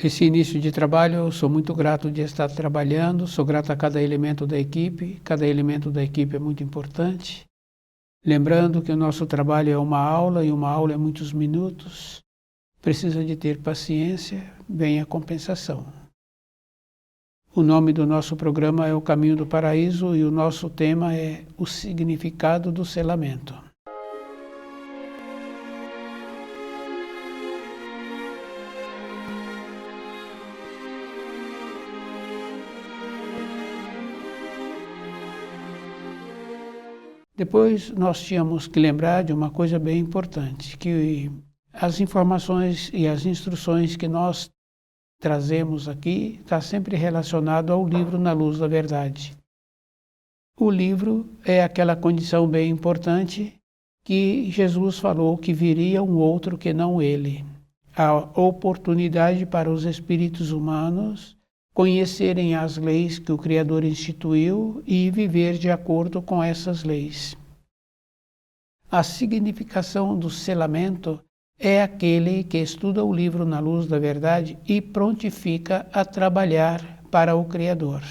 Esse início de trabalho, eu sou muito grato de estar trabalhando, sou grato a cada elemento da equipe é muito importante. Lembrando que o nosso trabalho é uma aula, e uma aula é muitos minutos, precisa de ter paciência, vem a compensação. O nome do nosso programa é O Caminho do Paraíso e o nosso tema é o significado do selamento. Depois nós tínhamos que lembrar de uma coisa bem importante, que as informações e as instruções que nós trazemos aqui está sempre relacionado ao livro Na Luz da Verdade. O livro é aquela condição bem importante que Jesus falou que viria um outro que não ele. A oportunidade para os espíritos humanos conhecerem as leis que o Criador instituiu e viver de acordo com essas leis. A significação do selamento é aquele que estuda o livro Na Luz da Verdade e prontifica a trabalhar para o Criador.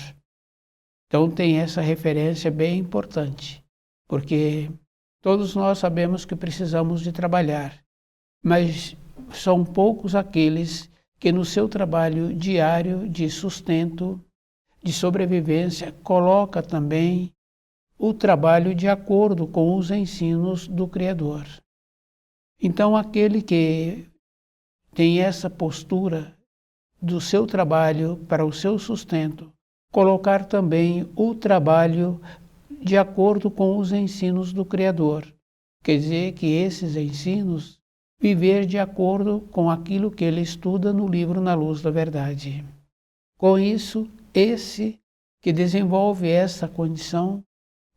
Então tem essa referência bem importante, porque todos nós sabemos que precisamos de trabalhar, mas são poucos aqueles que no seu trabalho diário de sustento, de sobrevivência, coloca também o trabalho de acordo com os ensinos do Criador. Então aquele que tem essa postura do seu trabalho para o seu sustento, colocar também o trabalho de acordo com os ensinos do Criador. Quer dizer que esses ensinos viver de acordo com aquilo que ele estuda no livro Na Luz da Verdade. Com isso, esse que desenvolve essa condição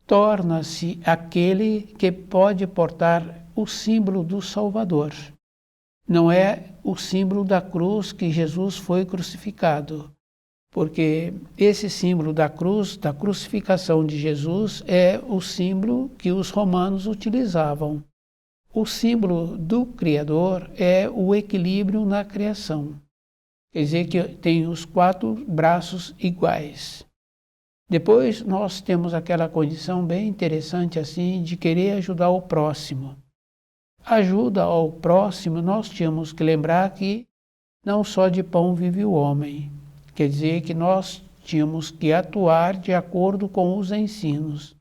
torna-se aquele que pode portar o símbolo do Salvador. Não é o símbolo da cruz que Jesus foi crucificado, porque esse símbolo da cruz, da crucificação de Jesus, é o símbolo que os romanos utilizavam. O símbolo do Criador é o equilíbrio na criação. Quer dizer que tem os 4 braços iguais. Depois nós temos aquela condição bem interessante assim de querer ajudar o próximo. Ajuda ao próximo, nós tínhamos que lembrar que não só de pão vive o homem. Quer dizer que nós tínhamos que atuar de acordo com os ensinos.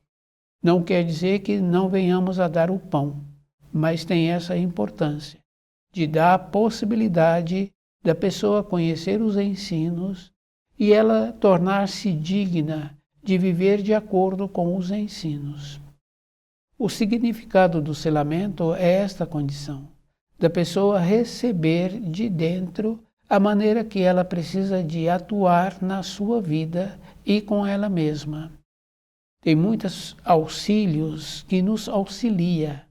Não quer dizer que não venhamos a dar o pão, mas tem essa importância de dar a possibilidade da pessoa conhecer os ensinos e ela tornar-se digna de viver de acordo com os ensinos. O significado do selamento é esta condição, da pessoa receber de dentro a maneira que ela precisa de atuar na sua vida e com ela mesma. Tem muitos auxílios que nos auxilia.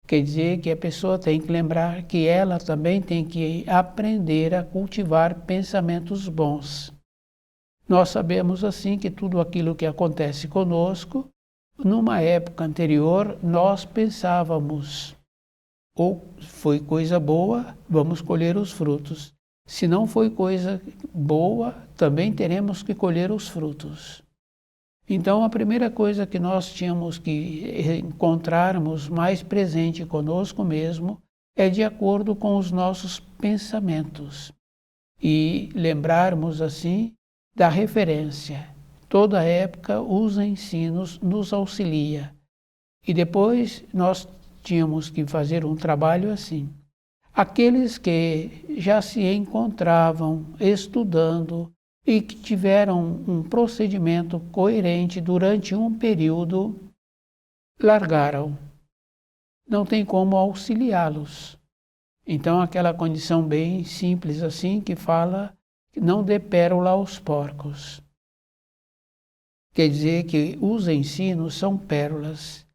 Quer dizer que a pessoa tem que lembrar que ela também tem que aprender a cultivar pensamentos bons. Nós sabemos assim que tudo aquilo que acontece conosco, numa época anterior, nós pensávamos, ou foi coisa boa, vamos colher os frutos. Se não foi coisa boa, também teremos que colher os frutos. Então, a primeira coisa que nós tínhamos que encontrarmos mais presente conosco mesmo é de acordo com os nossos pensamentos. E lembrarmos, assim, da referência. Toda época, os ensinos nos auxiliam. E depois, nós tínhamos que fazer um trabalho assim. Aqueles que já se encontravam estudando, e que tiveram um procedimento coerente durante um período, largaram. Não tem como auxiliá-los. Então aquela condição bem simples assim que fala que não dê pérola aos porcos. Quer dizer que os ensinos são pérolas.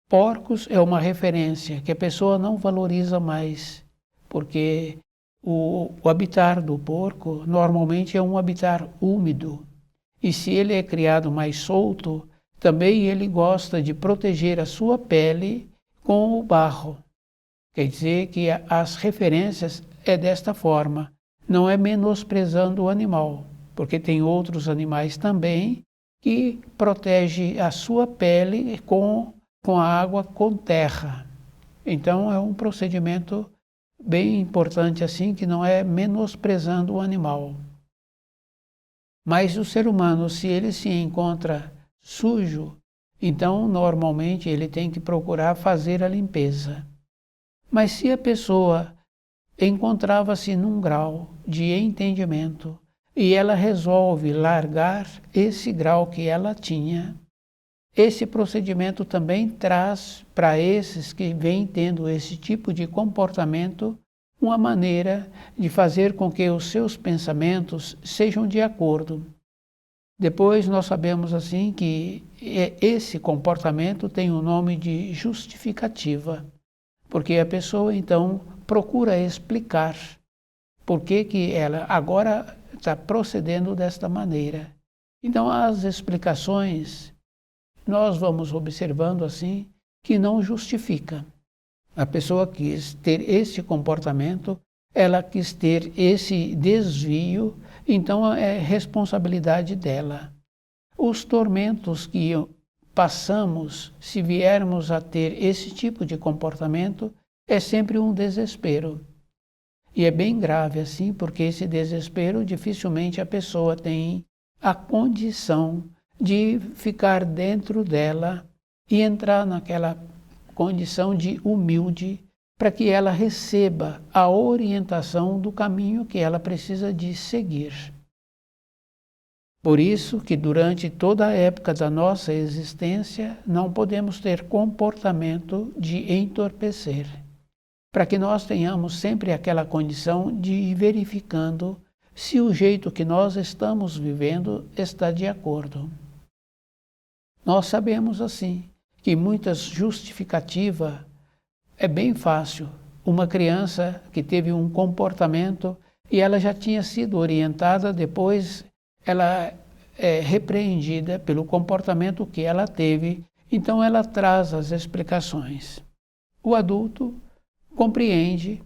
Porcos é uma referência que a pessoa não valoriza mais, porque o habitar do porco normalmente é um habitar úmido. E se ele é criado mais solto, também ele gosta de proteger a sua pele com o barro. Quer dizer que as referências é desta forma. não é menosprezando o animal, porque tem outros animais também que protegem a sua pele com a água com terra. Então é um procedimento bem importante assim, que não é menosprezando o animal. Mas o ser humano, se ele se encontra sujo, então normalmente ele tem que procurar fazer a limpeza. Mas se a pessoa encontrava-se num grau de entendimento e ela resolve largar esse grau que ela tinha, esse procedimento também traz para esses que vêm tendo esse tipo de comportamento uma maneira de fazer com que os seus pensamentos sejam de acordo. Depois nós sabemos assim que esse comportamento tem o nome de justificativa, porque a pessoa então procura explicar por que ela agora está procedendo desta maneira. Então as explicações nós vamos observando assim que não justifica. A pessoa quis ter esse comportamento, ela quis ter esse desvio, então é responsabilidade dela. Os tormentos que passamos, se viermos a ter esse tipo de comportamento, é sempre um desespero. E é bem grave assim, porque esse desespero dificilmente a pessoa tem a condição de ficar dentro dela e entrar naquela condição de humilde para que ela receba a orientação do caminho que ela precisa de seguir. Por isso que durante toda a época da nossa existência não podemos ter comportamento de entorpecer, para que nós tenhamos sempre aquela condição de ir verificando se o jeito que nós estamos vivendo está de acordo. Nós sabemos assim que muitas justificativas é bem fácil. Uma criança que teve um comportamento e ela já tinha sido orientada, depois ela é repreendida pelo comportamento que ela teve, então ela traz as explicações. O adulto compreende,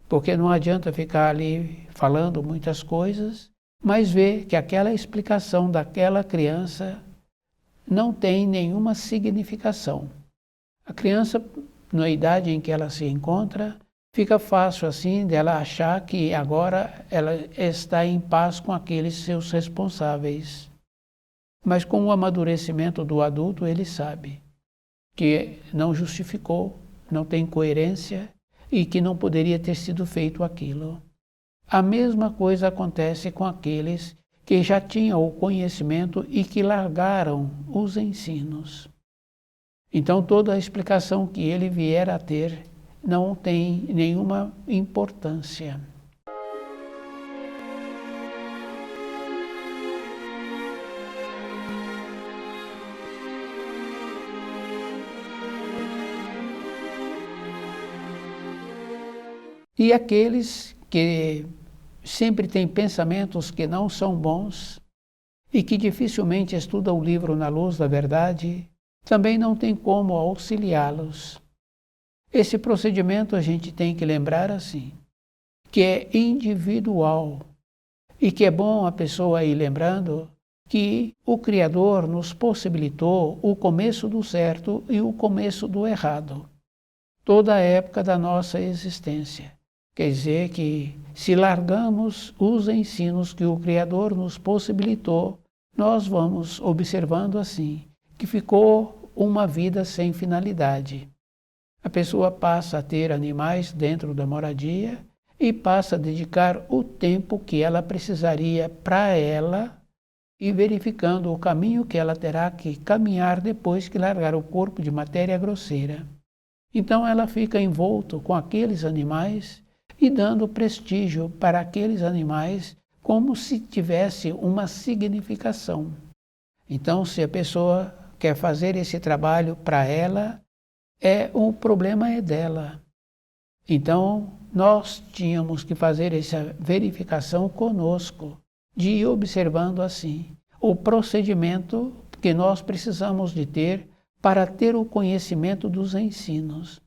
porque não adianta ficar ali falando muitas coisas, mas vê que aquela explicação daquela criança não tem nenhuma significação. A criança, na idade em que ela se encontra, fica fácil assim dela achar que agora ela está em paz com aqueles seus responsáveis. Mas com o amadurecimento do adulto, ele sabe que não justificou, não tem coerência e que não poderia ter sido feito aquilo. A mesma coisa acontece com aqueles que já tinham o conhecimento e que largaram os ensinos. Então toda a explicação que ele vier a ter não tem nenhuma importância. E aqueles que sempre têm pensamentos que não são bons e que dificilmente estudam o livro na luz da verdade, também não tem como auxiliá-los. Esse procedimento a gente tem que lembrar assim, que é individual e que é bom a pessoa ir lembrando que o Criador nos possibilitou o começo do certo e o começo do errado, toda a época da nossa existência. Quer dizer que se largamos os ensinos que o Criador nos possibilitou, nós vamos observando assim, que ficou uma vida sem finalidade. A pessoa passa a ter animais dentro da moradia e passa a dedicar o tempo que ela precisaria para ela e verificando o caminho que ela terá que caminhar depois que largar o corpo de matéria grosseira. Então ela fica envolto com aqueles animais e dando prestígio para aqueles animais como se tivesse uma significação. Então, se a pessoa quer fazer esse trabalho para ela, o problema é dela. Então, nós tínhamos que fazer essa verificação conosco, de ir observando assim o procedimento que nós precisamos de ter para ter o conhecimento dos ensinos.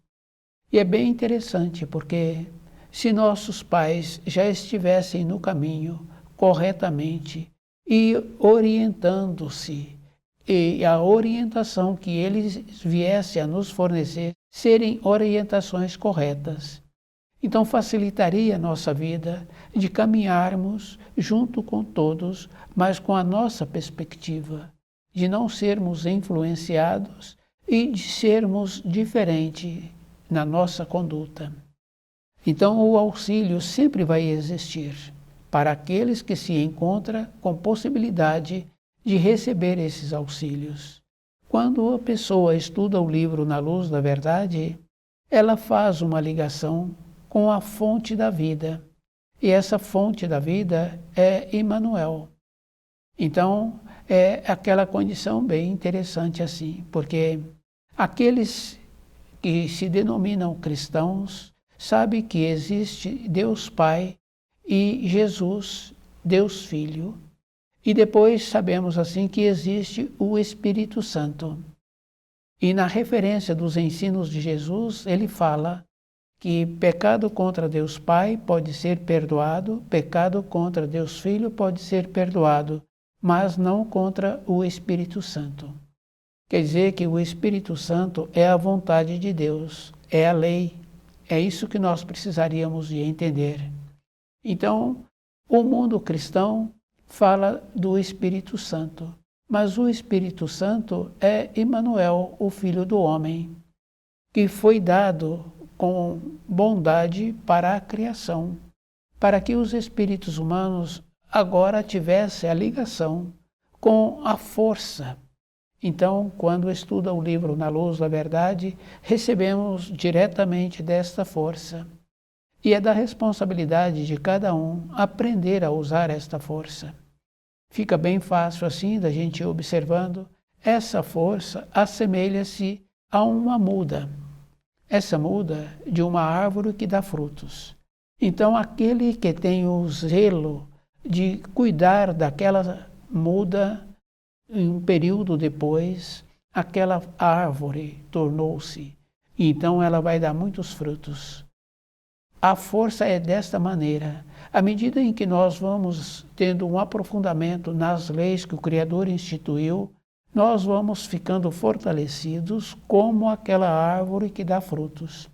E é bem interessante, porque se nossos pais já estivessem no caminho corretamente e orientando-se, e a orientação que eles viessem a nos fornecer serem orientações corretas. Então facilitaria a nossa vida de caminharmos junto com todos, mas com a nossa perspectiva, de não sermos influenciados e de sermos diferentes na nossa conduta. Então o auxílio sempre vai existir para aqueles que se encontram com possibilidade de receber esses auxílios. Quando a pessoa estuda o livro Na Luz da Verdade, ela faz uma ligação com a fonte da vida. E essa fonte da vida é Emmanuel. Então, é aquela condição bem interessante assim, porque aqueles que se denominam cristãos sabem que existe Deus Pai e Jesus, Deus Filho. E depois sabemos assim que existe o Espírito Santo. E na referência dos ensinos de Jesus, ele fala que pecado contra Deus Pai pode ser perdoado, pecado contra Deus Filho pode ser perdoado, mas não contra o Espírito Santo. Quer dizer que o Espírito Santo é a vontade de Deus, é a lei. É isso que nós precisaríamos de entender. Então, o mundo cristão fala do Espírito Santo, mas o Espírito Santo é Emmanuel, o Filho do Homem, que foi dado com bondade para a criação, para que os espíritos humanos agora tivessem a ligação com a força. Então, quando estuda o livro Na Luz da Verdade, recebemos diretamente desta força. E é da responsabilidade de cada um aprender a usar esta força. Fica bem fácil assim da gente ir observando. Essa força assemelha-se a uma muda. Essa muda de uma árvore que dá frutos. Então aquele que tem o zelo de cuidar daquela muda, em um período depois, aquela árvore tornou-se. Então ela vai dar muitos frutos. A força é desta maneira. À medida em que nós vamos tendo um aprofundamento nas leis que o Criador instituiu, nós vamos ficando fortalecidos como aquela árvore que dá frutos.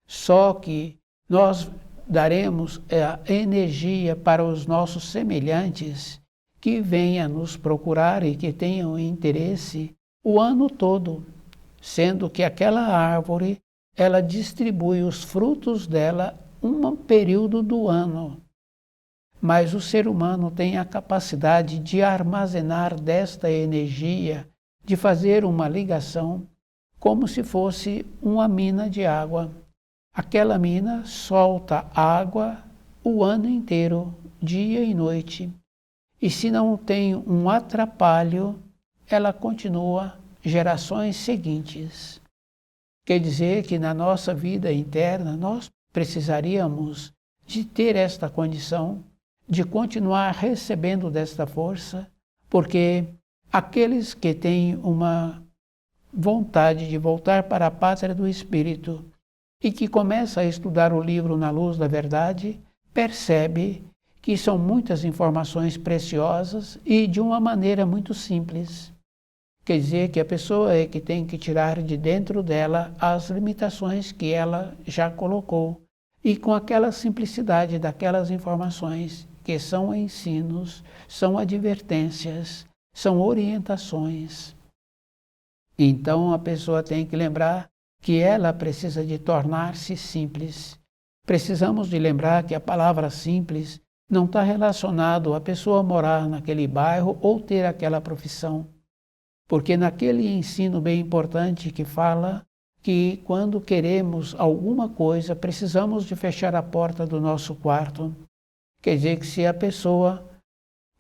Só que nós daremos a energia para os nossos semelhantes que venham nos procurar e que tenham interesse o ano todo, sendo que aquela árvore, ela distribui os frutos dela um período do ano. Mas o ser humano tem a capacidade de armazenar desta energia, de fazer uma ligação como se fosse uma mina de água. Aquela mina solta água o ano inteiro, dia e noite. E se não tem um atrapalho, ela continua gerações seguintes. Quer dizer que na nossa vida interna nós precisaríamos de ter esta condição de continuar recebendo desta força, porque aqueles que têm uma vontade de voltar para a pátria do Espírito e que começa a estudar o livro Na Luz da Verdade, percebe que são muitas informações preciosas e de uma maneira muito simples. Quer dizer que a pessoa é que tem que tirar de dentro dela as limitações que ela já colocou e com aquela simplicidade daquelas informações que são ensinos, são advertências, são orientações. Então a pessoa tem que lembrar que ela precisa de tornar-se simples. Precisamos de lembrar que a palavra simples não está relacionado a pessoa morar naquele bairro ou ter aquela profissão. Porque naquele ensino bem importante que fala que quando queremos alguma coisa, precisamos de fechar a porta do nosso quarto. Quer dizer que se a pessoa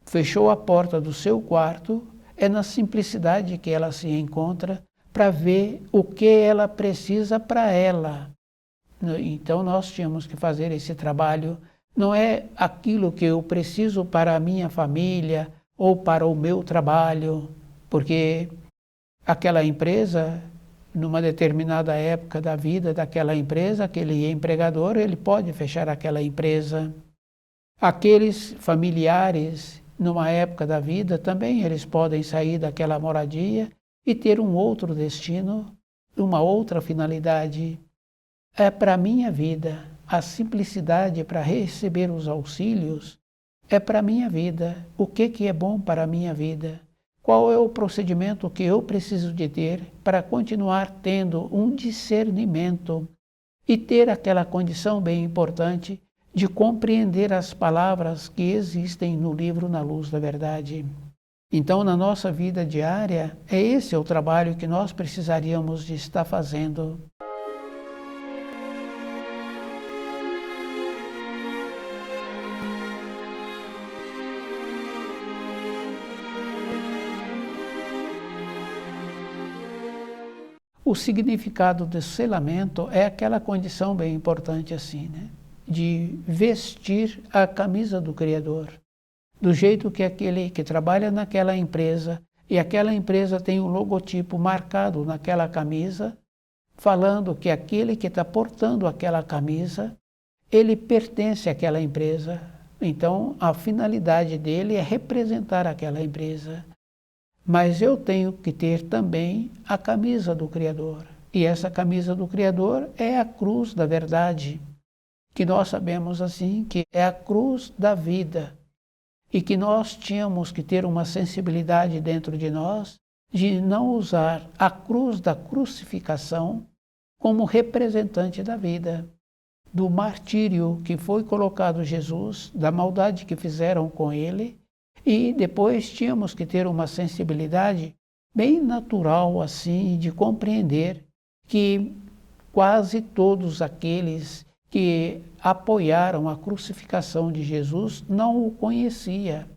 fechou a porta do seu quarto, é na simplicidade que ela se encontra para ver o que ela precisa para ela. Então nós tínhamos que fazer esse trabalho. Não é aquilo que eu preciso para a minha família ou para o meu trabalho, porque aquela empresa numa determinada época da vida daquela empresa, aquele empregador, ele pode fechar aquela empresa. Aqueles familiares, numa época da vida, também eles podem sair daquela moradia e ter um outro destino, uma outra finalidade. É para a minha vida, a simplicidade para receber os auxílios é para a minha vida. O que é bom para a minha vida? Qual é o procedimento que eu preciso de ter para continuar tendo um discernimento e ter aquela condição bem importante de compreender as palavras que existem no livro Na Luz da Verdade. Então, na nossa vida diária, esse o trabalho que nós precisaríamos de estar fazendo. O significado do selamento é aquela condição bem importante assim, né? De vestir a camisa do Criador. Do jeito que aquele que trabalha naquela empresa, e aquela empresa tem um logotipo marcado naquela camisa, falando que aquele que está portando aquela camisa, ele pertence àquela empresa. Então, a finalidade dele é representar aquela empresa. Mas eu tenho que ter também a camisa do Criador. E essa camisa do Criador é a cruz da verdade, que nós sabemos assim que é a cruz da vida. E que nós tínhamos que ter uma sensibilidade dentro de nós de não usar a cruz da crucificação como representante da vida, do martírio que foi colocado Jesus, da maldade que fizeram com ele. E depois tínhamos que ter uma sensibilidade bem natural assim de compreender que quase todos aqueles que apoiaram a crucificação de Jesus não o conhecia.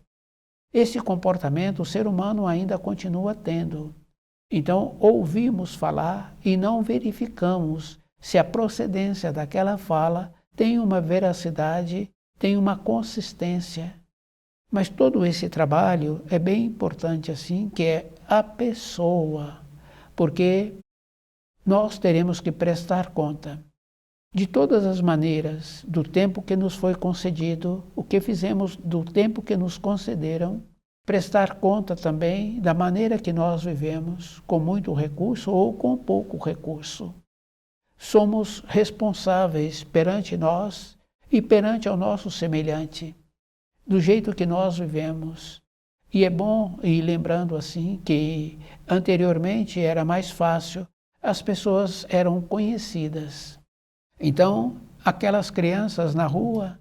Esse comportamento o ser humano ainda continua tendo. Então ouvimos falar e não verificamos se a procedência daquela fala tem uma veracidade, tem uma consistência. Mas todo esse trabalho é bem importante assim, que é a pessoa, porque nós teremos que prestar conta de todas as maneiras do tempo que nos foi concedido, o que fizemos do tempo que nos concederam, prestar conta também da maneira que nós vivemos, com muito recurso ou com pouco recurso. Somos responsáveis perante nós e perante ao nosso semelhante, do jeito que nós vivemos. E é bom ir lembrando assim que anteriormente era mais fácil, as pessoas eram conhecidas. Então, aquelas crianças na rua,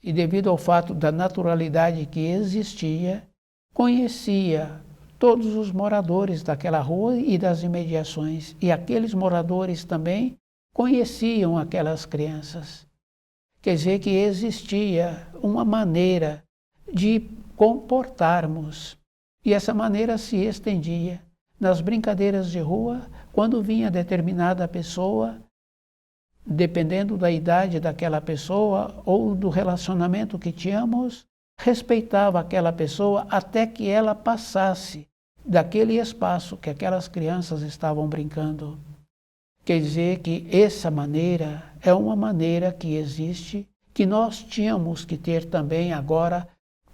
e devido ao fato da naturalidade que existia, conhecia todos os moradores daquela rua e das imediações. E aqueles moradores também conheciam aquelas crianças. Quer dizer que existia uma maneira de comportarmos. E essa maneira se estendia. Nas brincadeiras de rua, quando vinha determinada pessoa, dependendo da idade daquela pessoa ou do relacionamento que tínhamos, respeitava aquela pessoa até que ela passasse daquele espaço que aquelas crianças estavam brincando. Quer dizer que essa maneira é uma maneira que existe, que nós tínhamos que ter também agora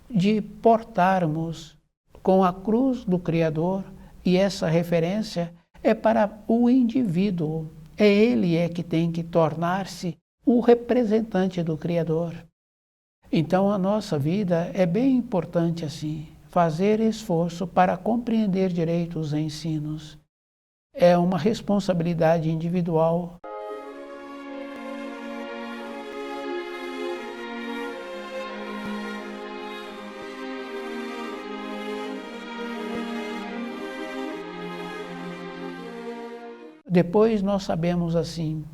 de portarmos com a cruz do Criador, e essa referência é para o indivíduo. Ele que tem que tornar-se o representante do Criador. Então a nossa vida é bem importante assim, fazer esforço para compreender direito os ensinos. É uma responsabilidade individual. Depois nós sabemos assim,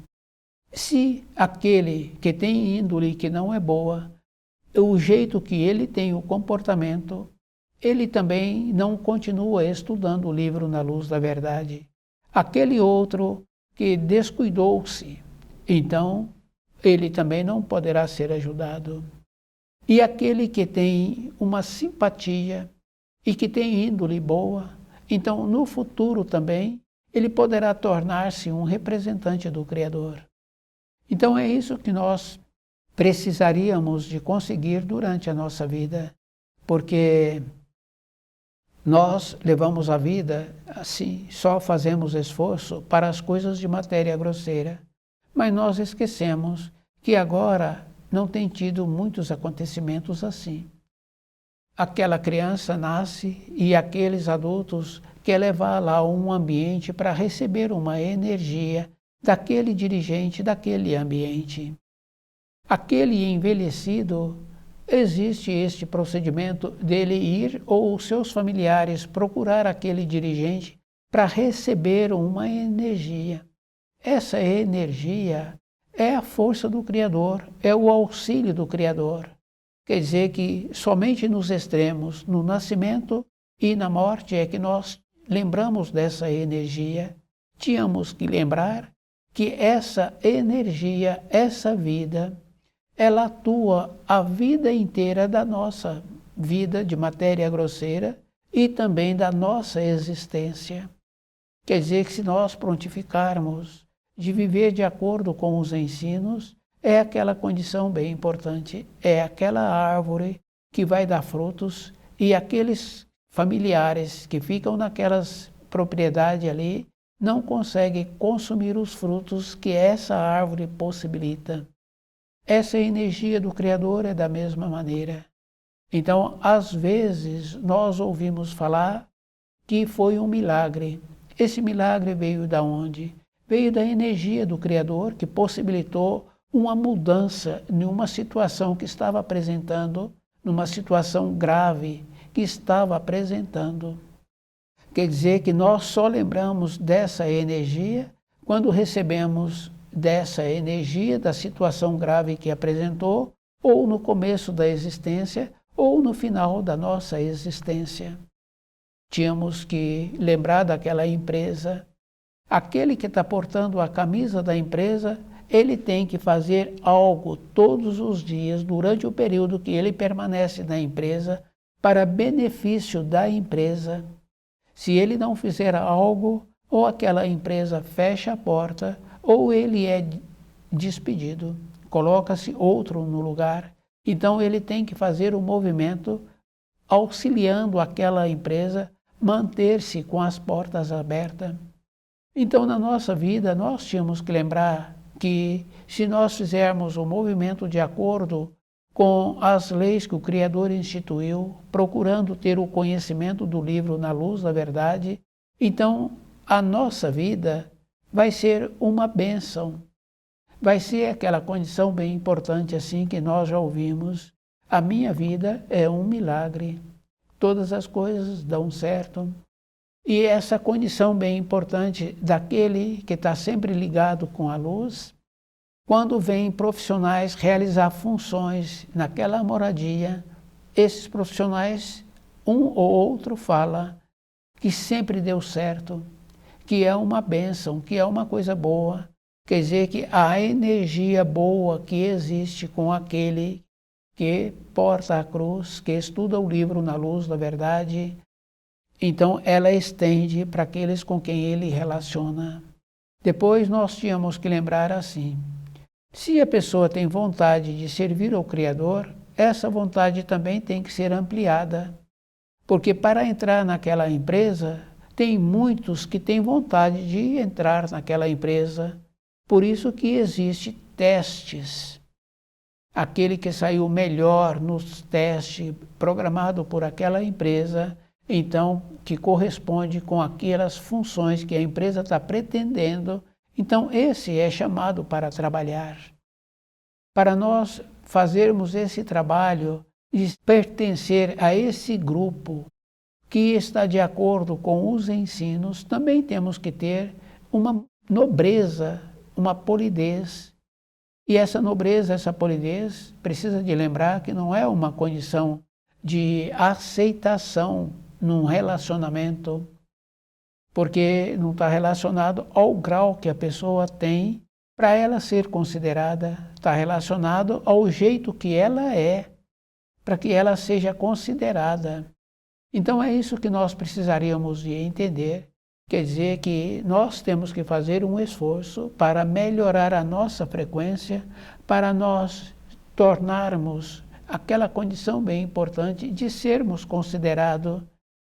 se aquele que tem índole que não é boa, o jeito que ele tem o comportamento, ele também não continua estudando o livro Na Luz da Verdade. Aquele outro que descuidou-se, então ele também não poderá ser ajudado. E aquele que tem uma simpatia e que tem índole boa, então no futuro também ele poderá tornar-se um representante do Criador. Então é isso que nós precisaríamos de conseguir durante a nossa vida, porque nós levamos a vida assim, só fazemos esforço para as coisas de matéria grosseira, mas nós esquecemos que agora não tem tido muitos acontecimentos assim. Aquela criança nasce e aqueles adultos querem levar lá um ambiente para receber uma energia daquele dirigente daquele ambiente. Aquele envelhecido, existe este procedimento dele ir ou seus familiares procurar aquele dirigente para receber uma energia. Essa energia é a força do Criador, é o auxílio do Criador. Quer dizer que somente nos extremos, no nascimento e na morte, é que nós lembramos dessa energia. Tínhamos que lembrar que essa energia, essa vida, ela atua a vida inteira da nossa vida de matéria grosseira e também da nossa existência. Quer dizer que se nós prontificarmos de viver de acordo com os ensinos, é aquela condição bem importante, é aquela árvore que vai dar frutos e aqueles familiares que ficam naquelas propriedades ali não conseguem consumir os frutos que essa árvore possibilita. Essa energia do Criador é da mesma maneira. Então, às vezes, nós ouvimos falar que foi um milagre. Esse milagre veio da onde? Veio da energia do Criador que possibilitou uma mudança em uma situação que estava apresentando, numa situação grave que estava apresentando. Quer dizer que nós só lembramos dessa energia quando recebemos dessa energia, da situação grave que apresentou, ou no começo da existência, ou no final da nossa existência. Tínhamos que lembrar daquela empresa. Aquele que está portando a camisa da empresa, ele tem que fazer algo todos os dias, durante o período que ele permanece na empresa, para benefício da empresa. Se ele não fizer algo, ou aquela empresa fecha a porta, ou ele é despedido, coloca-se outro no lugar. Então ele tem que fazer um movimento auxiliando aquela empresa manter-se com as portas abertas. Então na nossa vida nós tínhamos que lembrar que se nós fizermos o movimento de acordo com as leis que o Criador instituiu, procurando ter o conhecimento do livro na luz da verdade, então a nossa vida vai ser uma bênção. Vai ser aquela condição bem importante assim que nós já ouvimos. A minha vida é um milagre. Todas as coisas dão certo. E essa condição bem importante daquele que está sempre ligado com a luz, quando vêm profissionais realizar funções naquela moradia, esses profissionais, um ou outro fala que sempre deu certo, que é uma bênção, que é uma coisa boa. Quer dizer que a energia boa que existe com aquele que porta a cruz, que estuda o livro na luz da verdade, então ela estende para aqueles com quem ele relaciona. Depois nós tínhamos que lembrar assim, se a pessoa tem vontade de servir ao Criador, essa vontade também tem que ser ampliada. Porque para entrar naquela empresa, tem muitos que têm vontade de entrar naquela empresa. Por isso que existem testes. Aquele que saiu melhor nos testes programados por aquela empresa, então, que corresponde com aquelas funções que a empresa está pretendendo, então esse é chamado para trabalhar. Para nós fazermos esse trabalho de pertencer a esse grupo que está de acordo com os ensinos, também temos que ter uma nobreza, uma polidez. E essa nobreza, essa polidez, precisa de lembrar que não é uma condição de aceitação num relacionamento, porque não está relacionado ao grau que a pessoa tem para ela ser considerada, está relacionado ao jeito que ela é, para que ela seja considerada. Então é isso que nós precisaríamos de entender, Quer dizer que nós temos que fazer um esforço para melhorar a nossa frequência, para nós tornarmos aquela condição bem importante de sermos considerados.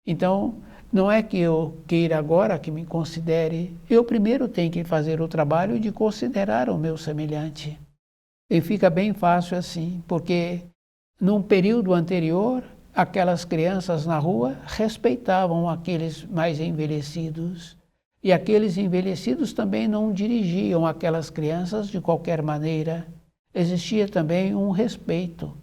Então, não é que eu queira agora que me considere, eu primeiro tenho que fazer o trabalho de considerar o meu semelhante. E fica bem fácil assim, porque num período anterior, aquelas crianças na rua respeitavam aqueles mais envelhecidos. E aqueles envelhecidos também não dirigiam aquelas crianças de qualquer maneira. Existia também um respeito.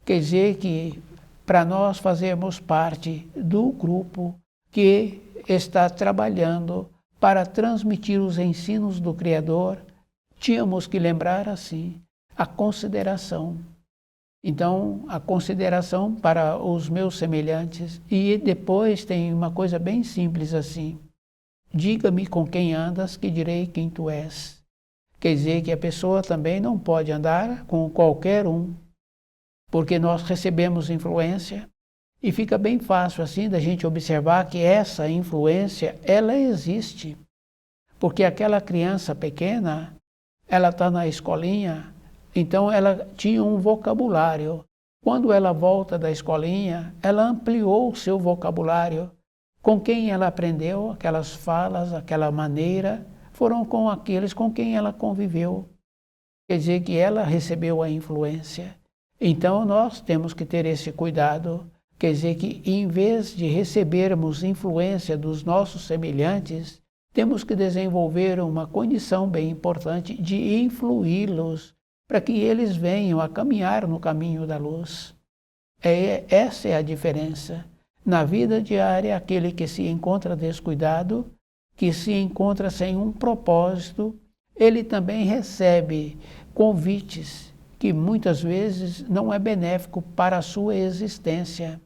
Quer dizer que, para nós fazermos parte do grupo que está trabalhando para transmitir os ensinos do Criador, tínhamos que lembrar assim a consideração. Então, a consideração para os meus semelhantes. E depois tem uma coisa bem simples assim. Diga-me com quem andas, que direi quem tu és. Quer dizer que a pessoa também não pode andar com qualquer um, porque nós recebemos influência e fica bem fácil assim da gente observar que essa influência, ela existe. Porque aquela criança pequena, ela está na escolinha, então ela tinha um vocabulário. Quando ela volta da escolinha, ela ampliou o seu vocabulário. Com quem ela aprendeu aquelas falas, aquela maneira, foram com aqueles com quem ela conviveu. Quer dizer que ela recebeu a influência. Então nós temos que ter esse cuidado. Quer dizer que em vez de recebermos influência dos nossos semelhantes, temos que desenvolver uma condição bem importante de influí-los para que eles venham a caminhar no caminho da luz. Essa é a diferença. Na vida diária, aquele que se encontra descuidado, que se encontra sem um propósito, ele também recebe convites que muitas vezes não é benéfico para a sua existência.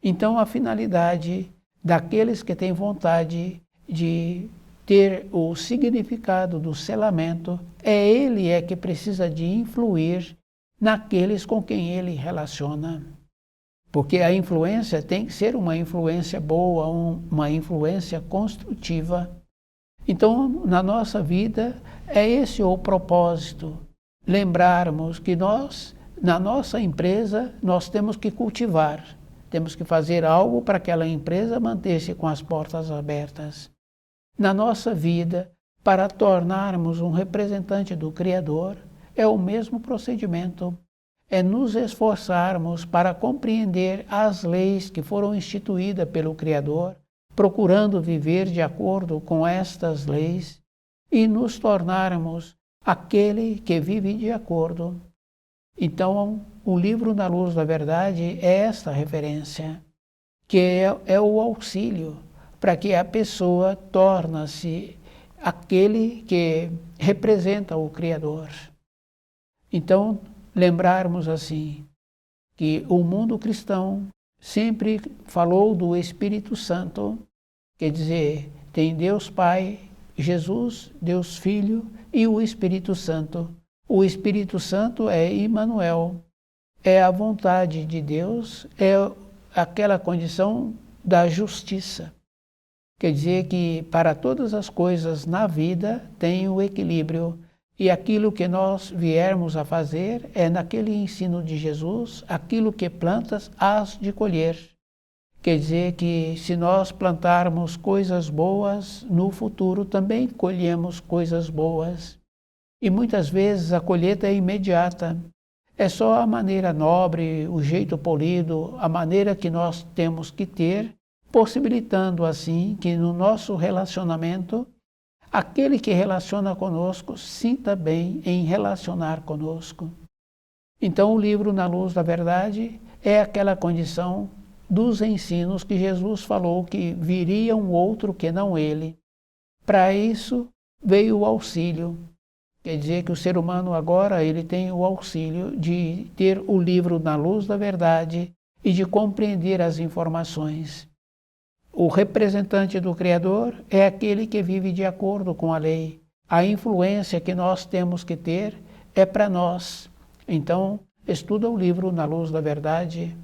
Então, a finalidade daqueles que têm vontade de ter o significado do selamento ele que precisa de influir naqueles com quem ele relaciona. Porque a influência tem que ser uma influência boa, uma influência construtiva. Então, na nossa vida, é esse o propósito. Lembrarmos que nós, na nossa empresa, nós temos que cultivar. Temos que fazer algo para aquela empresa manter-se com as portas abertas. Na nossa vida, para tornarmos um representante do Criador, é o mesmo procedimento. É nos esforçarmos para compreender as leis que foram instituídas pelo Criador, procurando viver de acordo com estas leis e nos tornarmos aquele que vive de acordo. Então, o livro Na Luz da Verdade é esta referência, que é o auxílio para que a pessoa torne-se aquele que representa o Criador. Então, lembrarmos assim, que o mundo cristão sempre falou do Espírito Santo, quer dizer, tem Deus Pai, Jesus, Deus Filho e o Espírito Santo. O Espírito Santo é Emmanuel, é a vontade de Deus, é aquela condição da justiça. Quer dizer que para todas as coisas na vida tem o equilíbrio. E aquilo que nós viermos a fazer é naquele ensino de Jesus, aquilo que plantas hás de colher. Quer dizer que se nós plantarmos coisas boas, no futuro também colhemos coisas boas. E muitas vezes a colheita é imediata. É só a maneira nobre, o jeito polido, a maneira que nós temos que ter, possibilitando assim que no nosso relacionamento aquele que relaciona conosco sinta bem em relacionar conosco. Então, o livro Na Luz da Verdade é aquela condição dos ensinos que Jesus falou que viria um outro que não ele. Para isso veio o auxílio. Quer dizer que o ser humano agora ele tem o auxílio de ter o livro Na Luz da Verdade e de compreender as informações. O representante do Criador é aquele que vive de acordo com a lei. A influência que nós temos que ter é para nós. Então, estuda o livro Na Luz da Verdade.